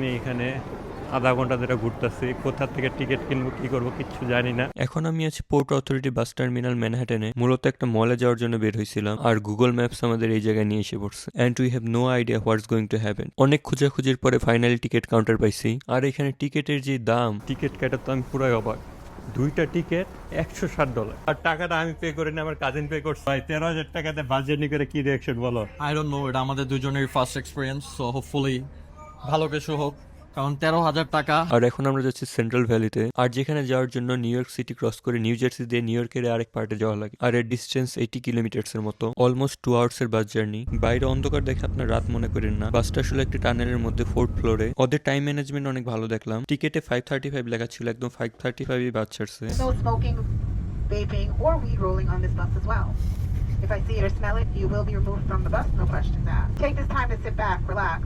আমি এখানে আধা ঘন্টা ধরে ঘুরতেছি, কোথা থেকে টিকিট কিনবো কি করবো কিচ্ছু জানি না। এখন আমি আছি পোর্ট অথরিটি বাস টার্মিনাল ম্যানহাটনে। মূলত একটা মলে যাওয়ার জন্য বের হয়েছিলাম, আর গুগল ম্যাপস আমাদের এই জায়গায় নিয়ে এসে পড়ছে। And we have no idea what's going to happen. অনেক খোঁজাখুঁজির পরে ফাইনালি টিকিট কাউন্টার পাইছি। আর এখানে টিকিটের যে দাম, টিকিট কাটা তো আমি পুরাই অবাক। দুইটা টিকিট $160, আর টাকাটা আমি পে করিনি, আমার কাজিন পে করছে। ভাই 13,000 টাকাতে বাস জার্নি করে কি রিয়াকশন বলো? আই ডোন্ট নো, এটা আমাদের দুজনের ফার্স্ট এক্সপিরিয়েন্স, সো হোপফুলি ভালো কিছু হোক, কারণ 13,000 টাকা। আর এখন আমরা যাচ্ছি সেন্ট্রাল ভ্যালিতে, আর যেখানে যাওয়ার জন্য নিউ ইয়র্ক সিটি ক্রস করে নিউ জার্সি দিয়ে নিউ ইয়র্কের আরেক পার্টে যাওয়া লাগে। আর এর ডিস্টেন্স 80 কিলোমিটার্স এর মতো, অলমোস্ট 2 আওয়ার্স এর বাস জার্নি। বাইরে অন্ধকার দেখে আপনার রাত মনে করেন না, বাসটা আসলে একটি টানেলের মধ্যে 4th ফ্লোরে। ওদের টাইম ম্যানেজমেন্ট অনেক ভালো দেখলাম। টিকেটে 5:35 লেখা ছিল, একদম 5:35 বাস ছাড়ছে। No smoking, vaping, or weed rolling on this bus as well. If I see it or smell it, you will be removed from the bus, no questions asked. Take this time to sit back, relax.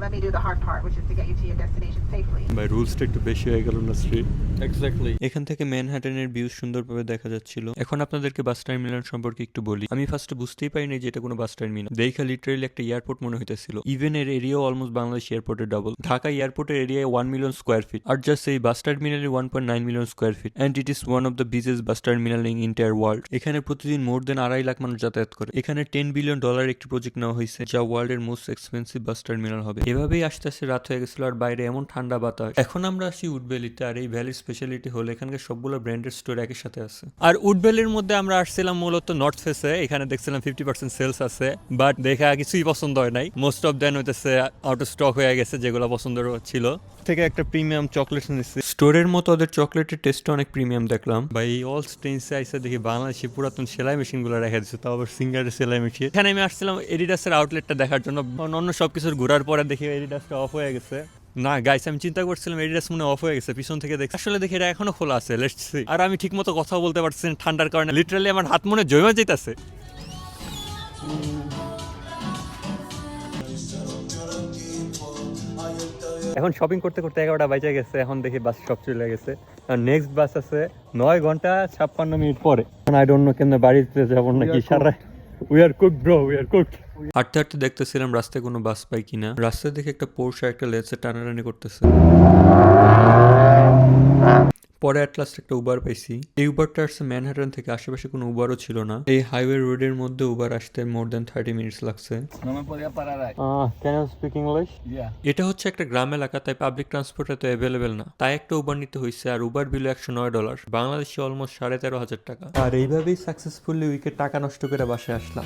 Let me do the hard part, which is to get you to your destination safely. ভাই রুলসটা একটু বেশি হয়ে গেল না Shri? Exactly. এখান থেকে ম্যানহাটনের view সুন্দরভাবে দেখা যাচ্ছিল। এখন আপনাদেরকে বাস টার্মিনাল সম্পর্কে একটু বলি। আমি ফার্স্টে বুঝতেই পারিনি যে এটা কোনো বাস টার্মিনাল। দেখা লিটারালি একটা এয়ারপোর্ট মনে হইতেছিল। ইভেন এর এরিয়াও অলমোস্ট বাংলাদেশ এয়ারপোর্টের ডাবল। ঢাকা এয়ারপোর্টের এরিয়া 1 মিলিয়ন স্কোয়ার ফিট, আর জাস্ট এই বাস টার্মিনালের 1.9 million square feet, and it is one of the biggest bus terminal in entire world. এখানে প্রতিদিন মোর দেন 2.5 লাখ মানুষ যাতায়াত করে। এখানে $10 বিলিয়ন একটি প্রজেক্ট নেওয়া হয়েছে, যা ওয়ার্ল্ডের মোস্ট এক্সপেন্সিভ বাস টার্মিনাল হবে। এভাবেই আস্তে আস্তে রাত হয়ে গেছিল, আর বাইরে এমন ঠান্ডা বাতাস। এখন আমরা আসি উড ভ্যালিতে, আর এই ভ্যালির স্পেশালিটি হলো এখানকার সবগুলো ব্র্যান্ডের স্টোর একই সাথে আছে। আর উড ভ্যালির মধ্যে আমরা আসছিলাম মূলত নর্থ ফেসে। এখানে দেখছিলাম 50% সেলস আছে, বাট দেখা কিছুই পছন্দ হয় নাই। মোস্ট অফ দেন হইতেছে আউট অফ স্টক হয়ে গেছে, যেগুলো পছন্দ ছিল। থেকে একটা প্রিমিয়াম চকলেট নিচ্ছি। স্টোরের মতো ওদের চকলেটের টেস্টও অনেক প্রিমিয়াম দেখলাম। ভাই অল স্টেন্সে আইসা দেখি বাংলাদেশি পুরাতন সেলাই মেশিন গুলো রেখে দিচ্ছে, তাও আবার সিঙ্গারের সেলাই মেশিন। এখানে আমি আসছিলাম এডিডাসের আউটলেটটা দেখার জন্য। অন্য সবকিছুর ঘোরার পরে দেখি এডিডাসটা অফ হয়ে গেছে। না গাইস, আমি চিন্তা করছিলাম এডিডাস মনে অফ হয়ে গেছে, পিছন থেকে দেখি আসলে দেখি এটা এখনো খোলা আছে। Let's see. আর আমি ঠিকমতো কথা বলতে পারছি না ঠান্ডার কারণে, লিটারালি আমার হাত মনে জমে যাইতাছে। এখন শপিং করতে করতে 11টা বাজে গেছে, এখন দেখি বাস সব চলে গেছে। আর নেক্সট বাস আছে 9 ঘন্টা 56 মিনিট পরে। আই ডোন্ট নো কেন বাড়িতে যাবো নাকি সারা। We are cooked bro, we are cooked. হাঁটতে হাঁটতে দেখতেছিলাম রাস্তায় কোনো বাস পাই কিনা। রাস্তায় দেখে একটা পোর্শা একটা লেন্সে টানাটানি করতেছে। পরে অ্যাট লাস্ট একটা উবার পাইছি। এই উবারটা আসছে ম্যানহাটন থেকে, আশেপাশে কোনো উবারও ছিল না। এই হাইওয়ে রোডের মধ্যে উবার আসতে মোর দেন 30 মিনিটস লাগছে। Can you speak English? এটা হচ্ছে একটা গ্রাম এলাকা, তাই পাবলিক ট্রান্সপোর্ট এত অ্যাভেলেবেল না, তাই একটা উবার নিতে হয়েছে। আর উবার বিল $109, বাংলাদেশে অলমোস্ট 13,500 টাকা। আর এইভাবেই সাকসেসফুলি উইকে টাকা নষ্ট করে বাসায় আসলাম।